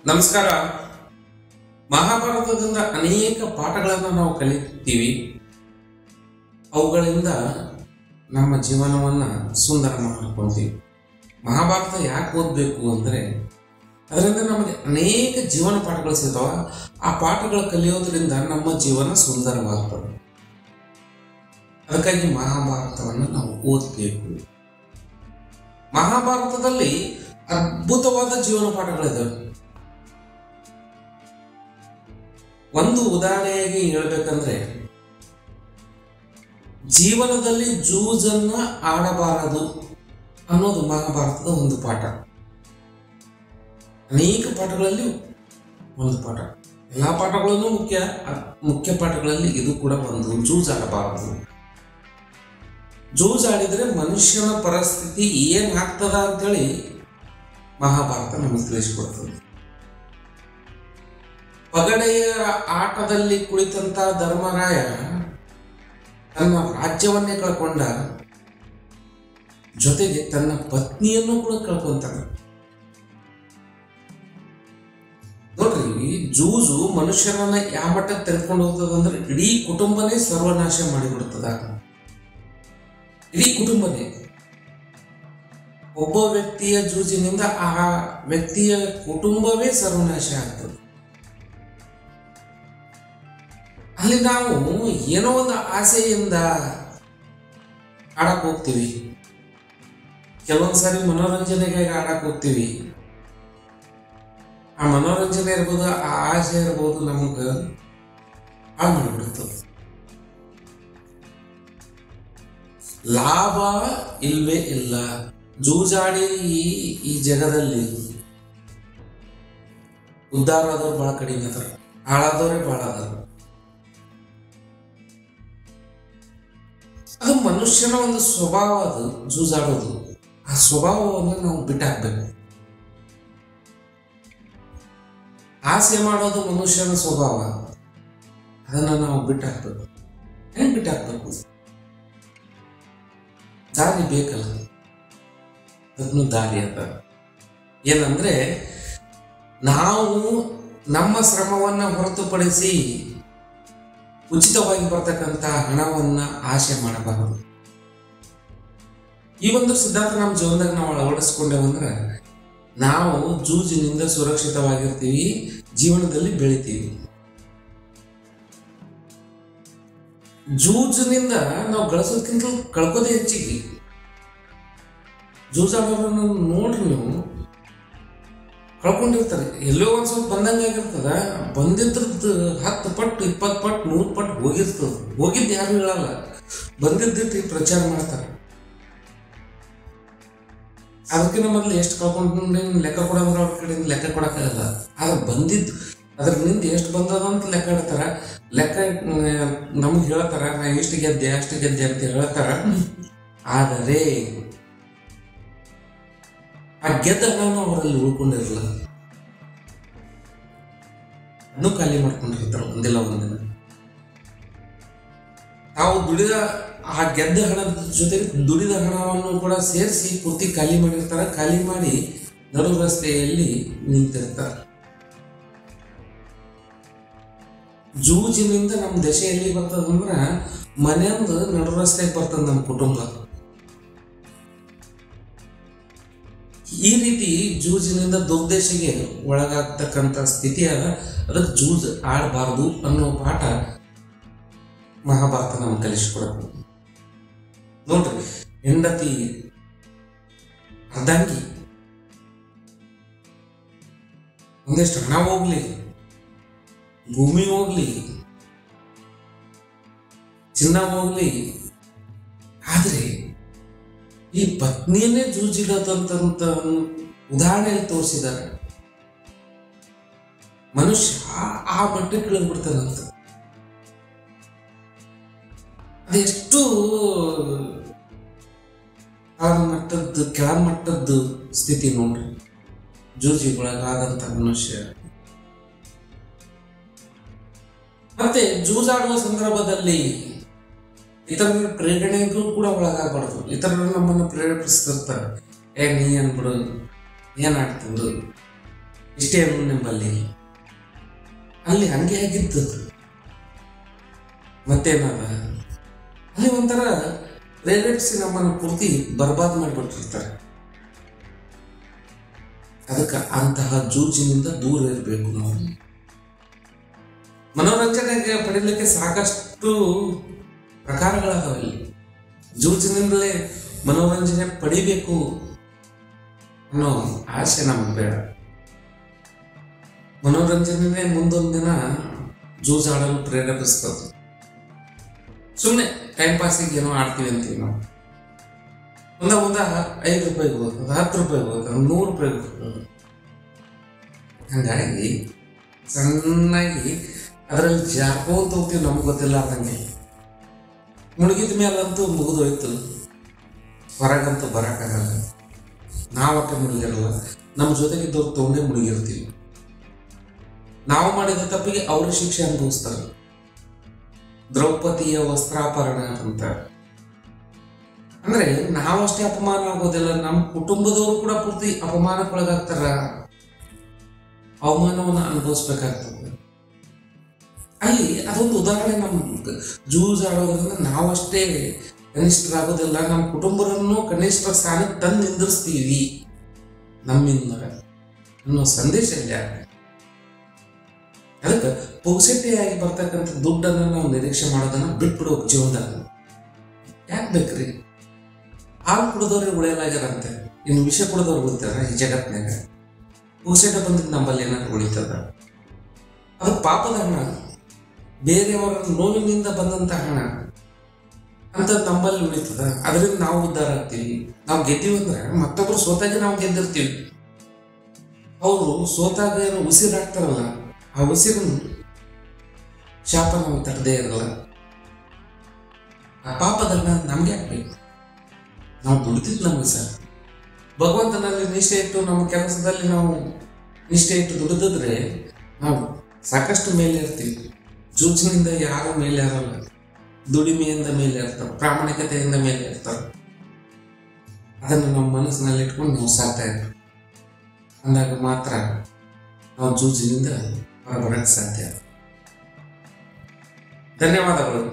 ನಮಸ್ಕಾರ. ಮಹಾಭಾರತದಿಂದ ಅನೇಕ ಪಾಠಗಳನ್ನು ನಾವು ಕಲಿತೀವಿ. ಅವುಗಳಿಂದ ನಮ್ಮ ಜೀವನವನ್ನು ಸುಂದರ ಮಾಡ್ಕೊಳ್ತೀವಿ. ಮಹಾಭಾರತ ಯಾಕೆ ಓದಬೇಕು ಅಂದರೆ ಅದರಿಂದ ನಮಗೆ ಅನೇಕ ಜೀವನ ಪಾಠಗಳು ಸಿಗ್ತಾವ. ಆ ಪಾಠಗಳು ಕಲಿಯೋದ್ರಿಂದ ನಮ್ಮ ಜೀವನ ಸುಂದರವಾಗ್ತದೆ. ಅದಕ್ಕಾಗಿ ಮಹಾಭಾರತವನ್ನು ನಾವು ಓದಬೇಕು. ಮಹಾಭಾರತದಲ್ಲಿ ಅದ್ಭುತವಾದ ಜೀವನ ಪಾಠಗಳಿದ್ದಾವೆ. ಒಂದು ಉದಾಹರಣೆಯಾಗಿ ಹೇಳಬೇಕಂದ್ರೆ, ಜೀವನದಲ್ಲಿ ಜೂಜನ್ನ ಆಡಬಾರದು ಅನ್ನೋದು ಮಹಾಭಾರತದ ಒಂದು ಪಾಠ. ಅನೇಕ ಪಾಠಗಳಲ್ಲಿ ಒಂದು ಪಾಠ, ಎಲ್ಲ ಪಾಠಗಳನ್ನು ಮುಖ್ಯ ಪಾಠಗಳಲ್ಲಿ ಇದು ಕೂಡ ಒಂದು. ಜೂಜಾಡಬಾರದು. ಜೂಜಾಡಿದರೆ ಮನುಷ್ಯನ ಪರಿಸ್ಥಿತಿ ಏನಾಗ್ತದ ಅಂತೇಳಿ ಮಹಾಭಾರತ ನಮಗೆ ತಿಳಿಸಿಕೊಡ್ತದೆ. ಪಗಡೆಯ ಆಟದಲ್ಲಿ ಕುಳಿತಂತ ಧರ್ಮರಾಯ ತನ್ನ ರಾಜ್ಯವನ್ನೇ ಕಳ್ಕೊಂಡ, ಜೊತೆಗೆ ತನ್ನ ಪತ್ನಿಯನ್ನು ಕೂಡ ಕಳ್ಕೊಂತಾನೆ. ನೋಡ್ರಿ, ಜೂಜು ಮನುಷ್ಯನನ್ನ ಯಾವ ಮಟ್ಟಕ್ಕೆ ತೆಗೆದುಕೊಂಡು ಹೋಗ್ತದಂದ್ರೆ ಇಡೀ ಕುಟುಂಬನೇ ಸರ್ವನಾಶ ಮಾಡಿಬಿಡ್ತದ. ಇಡೀ ಕುಟುಂಬನೇ. ಒಬ್ಬ ವ್ಯಕ್ತಿಯ ಜೂಜಿನಿಂದ ಆ ವ್ಯಕ್ತಿಯ ಕುಟುಂಬವೇ ಸರ್ವನಾಶ ಆಗ್ತದೆ. ಅಲ್ಲಿ ನಾವು ಏನೋ ಒಂದು ಆಸೆಯಿಂದ ಆಡಕ್ ಹೋಗ್ತೀವಿ. ಕೆಲವೊಂದ್ಸಾರಿ ಮನೋರಂಜನೆಗೆ ಆಡಕ್ ಹೋಗ್ತೀವಿ. ಆ ಮನೋರಂಜನೆ ಇರ್ಬೋದು, ಆ ಆಸೆ ಇರ್ಬೋದು, ನಮಗ ಹಾಳು ಮಾಡಿಬಿಡ್ತದೆ. ಲಾಭ ಇಲ್ವೇ ಇಲ್ಲ. ಜೂಜಾಡಿ ಈ ಜಗದಲ್ಲಿ ಉದ್ಧಾರ ಆದವ್ರು ಬಹಳ ಕಡಿಮೆ ಅದಾರ, ಹಾಳಾದವ್ರೆ ಬಹಳ ಅದಾರ. ಅದು ಮನುಷ್ಯನ ಒಂದು ಸ್ವಭಾವ. ಅದು ಜೂಜಾಡೋದು, ಆ ಸ್ವಭಾವವನ್ನು ನಾವು ಬಿಟ್ಟಾಕ್ಬೇಕು. ಆಸೆ ಮಾಡೋದು ಮನುಷ್ಯನ ಸ್ವಭಾವ, ಅದನ್ನ ನಾವು ಬಿಟ್ಟಾಕ್ಬೇಕು. ಹೆಂಗ್ ಬಿಟ್ಟಾಕ್ಬೇಕು? ದಾರಿ ಬೇಕಲ್ಲ, ಅದನ್ನು ದಾರಿ ಅಂತ. ಏನಂದ್ರೆ, ನಾವು ನಮ್ಮ ಶ್ರಮವನ್ನ ಹೊರತುಪಡಿಸಿ ಉಚಿತವಾಗಿ ಬರ್ತಕ್ಕಂಥ ಹಣವನ್ನ ಆಸೆ ಮಾಡಬಾರದು. ಈ ಒಂದು ಸಿದ್ಧಾಂತ ನಮ್ಮ ಜೀವನದಾಗ ನಾವು ಅಳವಡಿಸ್ಕೊಂಡೇವಂದ್ರೆ ನಾವು ಜೂಜಿನಿಂದ ಸುರಕ್ಷಿತವಾಗಿರ್ತೀವಿ, ಜೀವನದಲ್ಲಿ ಬೆಳಿತೀವಿ. ಜೂಜಿನಿಂದ ನಾವು ಗಳಿಸೋದಕ್ಕಿಂತ ಕಳ್ಕೋದೇ ಹೆಚ್ಚಿಗೆ. ಜೂಜಾಡೋರನ್ನು ನೋಡ್ರಿ, ನೀವು ಕಳ್ಕೊಂಡಿರ್ತಾರೆ. ಎಲ್ಲೋ ಒಂದ್ ಸ್ವಲ್ಪ ಬಂದಂಗಾಗಿರ್ತದ, ಬಂದಿದ್ರದ್ದು 10 ಪಟ್ಟು 20 ಪಟ್ಟು 100 ಪಟ್ಟು ಹೋಗಿರ್ತದ. ಹೋಗಿದ್ದು ಯಾರು ಹೇಳಲ್ಲ, ಬಂದಿದ್ದಿಟ್ಟು ಪ್ರಚಾರ ಮಾಡ್ತಾರೆ. ಅದಕ್ಕಿಂತ ಮೊದಲು ಎಷ್ಟು ಕಳ್ಕೊಂಡು ಲೆಕ್ಕ ಕೊಡಂದ್ರೆ ಅವ್ರ ಕಡೆಯಿಂದ ಲೆಕ್ಕ ಕೊಡಕ್ಕಾಗಲ್ಲ. ಆದ್ರೆ ಬಂದಿದ್ದು ಅದ್ರಿಂದ ಎಷ್ಟು ಬಂದದ ಅಂತ ಲೆಕ್ಕ ಇಡ್ತಾರ. ಲೆಕ್ಕ ನಮ್ಗೆ ಹೇಳ್ತಾರ, ನಾ ಎಷ್ಟು ಗೆದ್ದೆ ಅಷ್ಟು ಗೆದ್ದೆ ಅಂತ ಹೇಳ್ತಾರ. ಆದರೆ ಆ ಗೆದ್ದ ಹಣನು ಅವರಲ್ಲಿ ಉಳ್ಕೊಂಡಿರಲ್ಲ, ಅದನ್ನು ಖಾಲಿ ಮಾಡ್ಕೊಂಡಿರ್ತಾರ ಒಂದಿಲ್ಲ ಒಂದಿನ. ತಾವು ದುಡಿದ ಆ ಗೆದ್ದ ಹಣದ ಜೊತೆಗೆ ದುಡಿದ ಹಣವನ್ನು ಕೂಡ ಸೇರಿಸಿ ಪೂರ್ತಿ ಖಾಲಿ ಮಾಡಿರ್ತಾರ. ಖಾಲಿ ಮಾಡಿ ನಡು ರಸ್ತೆಯಲ್ಲಿ ನಿಂತಿರ್ತಾರ. ಜೂಜಿನಿಂದ ನಮ್ಮ ದಶೆ ಎಲ್ಲಿ ಬರ್ತದಂದ್ರ ಮನೆಯಂದು ನಡು ರಸ್ತೆಗೆ ಬರ್ತದ ನಮ್ಮ ಕುಟುಂಬ. ಈ ರೀತಿ ಜೂಜಿನಿಂದ ದುರ್ದೇಶಿಗೆ ಒಳಗಾಗ್ತಕ್ಕಂಥ ಸ್ಥಿತಿ ಅದ. ಅದಕ್ಕೆ ಜೂಜ್ ಆಡಬಾರ್ದು ಅನ್ನೋ ಪಾಠ ಮಹಾಭಾರತ ನಮ್ಗೆ ಕಲಿಸಿಕೊಡಬೇಕು. ನೋಡ್ರಿ, ಹೆಂಡತಿ ಅರ್ಧಾಂಗಿ ಒಂದಿಷ್ಟು ಹಣ ಹೋಗ್ಲಿ, ಭೂಮಿ ಹೋಗ್ಲಿ, ಚಿನ್ನ ಹೋಗ್ಲಿ, ಆದ್ರೆ ಈ ಪತ್ನಿಯನ್ನೇ ಜೂಜಿಡೋದಂತ ಉದಾಹರಣೆಯಲ್ಲಿ ತೋರಿಸಿದ್ದಾರೆ. ಮನುಷ್ಯ ಆ ಮಟ್ಟಕ್ಕೆ ಇಳಿದ್ಬಿಡ್ತಾನಂತ. ಅದೆಷ್ಟು ಮಟ್ಟದ್ದು ಕೆಳಮಟ್ಟದ್ದು ಸ್ಥಿತಿ ನೋಡ್ರಿ, ಜೂಜಿಗೊಳಗಾದಂತ ಮನುಷ್ಯ. ಮತ್ತೆ ಜೂಜಾಡುವ ಸಂದರ್ಭದಲ್ಲಿ ಇತರರ ಪ್ರೇರಣೆಗೂ ಕೂಡ ಒಳಗಾಗಬಾರ್ದು. ಇತರರು ನಮ್ಮನ್ನು ಪ್ರೇರೇಪಿಸ್ತಿರ್ತಾರೆ, ನೀ ಅನ್ಬಿಡು, ಏನಾಗ್ತದೆ, ಇಷ್ಟೇ ನಿಂಬಲ್ಲಿ. ಅಲ್ಲಿ ಹಂಗೆ ಆಗಿದ್ದು ಮತ್ತೇನದ, ಅಲ್ಲಿ ಒಂಥರ ಪ್ರೇರೇಪಿಸಿ ನಮ್ಮನ್ನು ಪೂರ್ತಿ ಬರ್ಬಾದ್ ಮಾಡಿಬಿಟ್ಟಿರ್ತಾರೆ. ಅದಕ್ಕೆ ಅಂತಹ ಜೂಜಿನಿಂದ ದೂರ ಇರಬೇಕು ನಾವು. ಮನೋರಂಜನೆಗೆ ಪಡೀಲಿಕ್ಕೆ ಸಾಕಷ್ಟು ಪ್ರಕಾರಗಳಾದವಿಲ್ಲ. ಜೂಜಿನಿಂದಲೇ ಮನೋರಂಜನೆ ಪಡಿಬೇಕು ಅನ್ನೋ ಆಸೆ ನಮ್ಗೆ ಬೇಡ. ಮನೋರಂಜನೆ ಮುಂದೊಂದು ದಿನ ಜೂಜಾಡಲು ಪ್ರೇರೇಪಿಸ್ತದೆ. ಸುಮ್ಮನೆ ಟೈಮ್ ಪಾಸಿಗೆ ಏನೋ ಆಡ್ತೀವಿ ಅಂತೀವಿ ನಾವು. ಒಂದ 5 ರೂಪಾಯಿಗೆ ಹೋಗ್ತದೆ, 10 ರೂಪಾಯಿಗೆ ಹೋಗ್ತದೆ, 100 ರೂಪಾಯಿಗೆ ಹೋಗ್ತದೆ. ಹಂಗಾಗಿ ಸಣ್ಣಾಗಿ ಅದರಲ್ಲಿ ಜಾರ್ಕೊಂತ ಹೋಗ್ತೀವಿ, ನಮ್ಗೆ ಗೊತ್ತಿಲ್ಲ ಅದಂಗೆ. ಮುಳುಗಿದ ಮೇಲಂತೂ ಮುಗಿದೋಯ್ತು, ಹೊರಗಂತೂ ಬರೋಕ್ಕಾಗಲ್ಲ. ನಾವು ಒಟ್ಟೆ ಮುಳುಗಿರಲ್ಲ, ನಮ್ಮ ಜೊತೆಗಿದ್ದವ್ರು ತೊಗೊಂಡೇ ಮುಳುಗಿರ್ತೀವಿ. ನಾವು ಮಾಡಿದ ತಪ್ಪಿಗೆ ಅವರು ಶಿಕ್ಷೆ ಅನುಭವಿಸ್ತಾರೆ. ದ್ರೌಪದಿಯ ವಸ್ತ್ರಾಪರಣ ಅಂತ ಅಂದ್ರೆ ನಾವಷ್ಟೇ ಅಪಮಾನ ಆಗೋದಿಲ್ಲ, ನಮ್ಮ ಕುಟುಂಬದವರು ಕೂಡ ಪೂರ್ತಿ ಅಪಮಾನಕ್ಕೊಳಗಾಗ್ತಾರ, ಅವಮಾನವನ್ನು ಅನುಭವಿಸ್ಬೇಕಾಗ್ತದೆ. ಅಲ್ಲಿ ಅದೊಂದು ಉದಾಹರಣೆ. ನಮ್ಮ ಜೂಜ್ ಆಡೋದ್ರಿಂದ ನಾವಷ್ಟೇ ಕನಿಷ್ಠರಾಗೋದಿಲ್ಲ, ನಮ್ಮ ಕುಟುಂಬರನ್ನು ಕನಿಷ್ಠ ಸ್ಥಾನಕ್ಕೆ ತಂದು ನಿಂದಿರಿಸ್ತೀವಿ ನಮ್ಮಿಂದ ಅನ್ನೋ ಸಂದೇಶ ಇಲ್ಲ. ಅದಕ್ಕೆ ಪುಗ್ಸೆಟ್ಟೆಯಾಗಿ ಬರ್ತಕ್ಕಂಥ ದುಡ್ಡನ್ನು ನಾವು ನಿರೀಕ್ಷೆ ಮಾಡೋದನ್ನ ಬಿಟ್ಬಿಡೋಕೆ ಜೀವನದಾಗ. ಯಾಕೆ ಬೇಕ್ರಿ? ಹಾಲು ಕುಡಿದವ್ರಿಗೆ ಉಳಿಯಲಾಗ್ಯಾರಂತೆ, ಇನ್ನು ವಿಷ ಕುಡಿದವ್ರು ಉಳಿತಾರ ಈ ಜಗತ್ನಾಗ? ಪುಗ್ಸೆಟ್ಟೆ ಬಂದಿದ್ದು ನಂಬಲ್ಲಿ ಏನಾದ್ರು ಉಳಿತದ? ಅದು ಪಾಪದ ಹಣ, ಬೇರೆಯವರ ನೋವಿನಿಂದ ಬಂದಂತ ಹಣ ಅಂತ ನಂಬಲ್ಲಿ ಉಳಿತದ. ಅದರಿಂದ ನಾವು ಉದ್ಧಾರ ಆಗ್ತೀವಿ. ನಾವು ಗೆದ್ದೀವಿ ಅಂದ್ರೆ ಮತ್ತೊಬ್ರು ಸೋತಾಗಿ ನಾವು ಗೆದ್ದಿರ್ತೀವಿ. ಅವರು ಸೋತಾಗ ಏನು ಉಸಿರಾಗ್ತಾರಲ್ಲ, ಆ ಉಸಿರನ್ನು ಶಾಪ ನಾವು ತಟ್ಟದೇ ಇರಲ್ಲ. ಆ ಪಾಪದನ್ನ ನಮ್ಗೆ ಹಾಕ್ಬೇಕು. ನಾವು ದುಡಿತಿದ್ದು ನಮ್ಗೆ ಸರ್, ಭಗವಂತನಲ್ಲಿ ನಿಷ್ಠೆ ಇಟ್ಟು ನಮ್ಮ ಕೆಲಸದಲ್ಲಿ ನಾವು ನಿಷ್ಠೆ ಇಟ್ಟು ದುಡಿದಿದ್ರೆ ನಾವು ಸಾಕಷ್ಟು ಮೇಲೆ ಇರ್ತೀವಿ. ಜೂಜಿನಿಂದ ಯಾರು ಮೇಲೆ ಇರಲ್ಲ, ದುಡಿಮೆಯಿಂದ ಮೇಲೆ ಇರ್ತಾರೆ, ಪ್ರಾಮಾಣಿಕತೆಯಿಂದ ಮೇಲೆ ಇರ್ತಾರೆ. ಅದನ್ನು ನಮ್ಮ ಮನಸ್ಸಿನಲ್ಲಿ ಇಟ್ಕೊಂಡು ನಾವು ಸಾಕ್ತಾ ಇರ್ತೀವಿ. ಅಂದಾಗ ಮಾತ್ರ ನಾವು ಜೂಜಿನಿಂದ ಹೊರಬರಕ್ಕೆ ಸಾಧ್ಯ. ಧನ್ಯವಾದಗಳು.